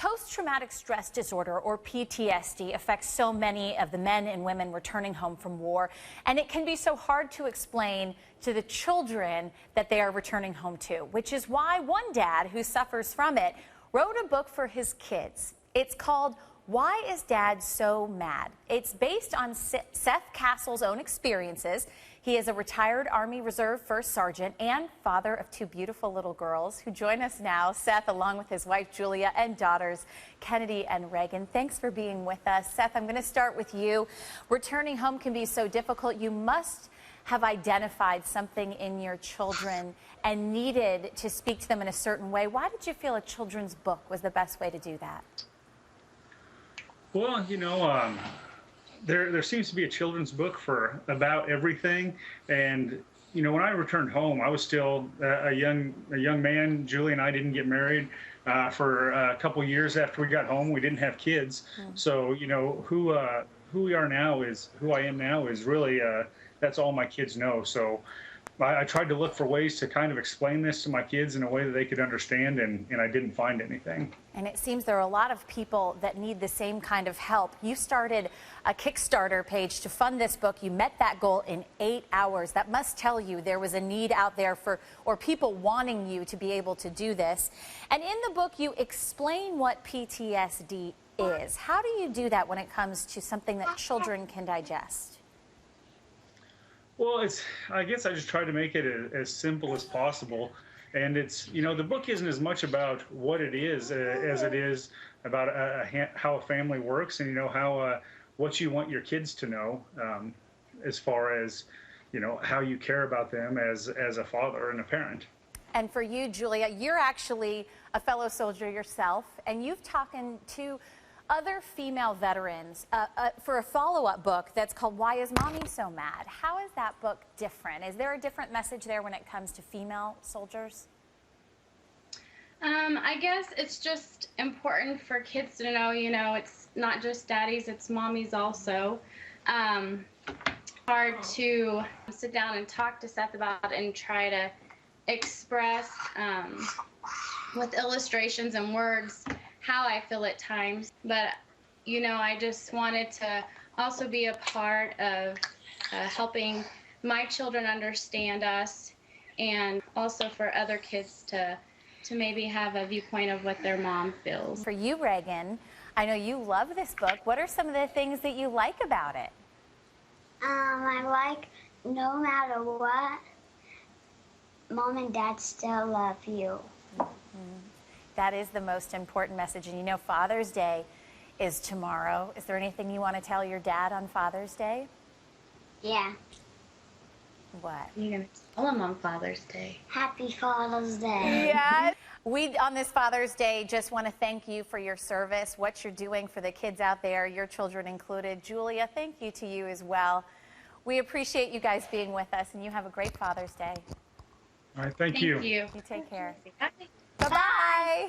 Post-traumatic stress disorder, or PTSD, affects so many of the men and women returning home from war, and it can be so hard to explain to the children that they are returning home to, which is why one dad who suffers from it wrote a book for his kids. It's called "Why Is Dad So Mad?" It's based on Seth Castle's own experiences. He is a retired Army Reserve First Sergeant and father of two beautiful little girls who join us now. Seth, along with his wife Julia and daughters Kennedy and Reagan. Thanks for being with us. Seth, I'm going to start with you. Returning home can be so difficult. You must have identified something in your children and needed to speak to them in a certain way. Why did you feel a children's book was the best way to do that? Well, there seems to be a children's book for about everything. And, when I returned home, I was still a young man. Julie and I didn't get married for a couple years after we got home. We didn't have kids. So, who we are now is who I am now is really, that's all my kids know. So I tried to look for ways to kind of explain this to my kids in a way that they could understand, and I didn't find anything. And it seems there are a lot of people that need the same kind of help. You started a Kickstarter page to fund this book. You met that goal in 8 hours. That must tell you there was a need out there or people wanting you to be able to do this. And in the book, you explain what PTSD is. How do you do that when it comes to something that children can digest? Well, I guess I just try to make it as simple as possible. And it's, the book isn't as much about what it is as it is about how a family works and, what you want your kids to know as far as, how you care about them as a father and a parent. And for you, Julia, you're actually a fellow soldier yourself, and you've talked to other female veterans for a follow-up book that's called "Why Is Mommy So Mad?" How is that book different? Is there a different message there when it comes to female soldiers? I guess it's just important for kids to know, it's not just daddies, it's mommies also. Hard to sit down and talk to Seth about and try to express with illustrations and words how I feel at times. But, I just wanted to also be a part of helping my children understand us, and also for other kids to maybe have a viewpoint of what their mom feels. For you, Reagan, I know you love this book. What are some of the things that you like about it? I like no matter what, Mom and Dad still love you. That is the most important message. And Father's Day is tomorrow. Is there anything you want to tell your dad on Father's Day? Yeah. What? You're going to tell him on Father's Day. Happy Father's Day. Yeah. We, on this Father's Day, just want to thank you for your service, what you're doing for the kids out there, your children included. Julia, thank you to you as well. We appreciate you guys being with us, and you have a great Father's Day. All right, thank you. You take care. Bye. Bye-bye.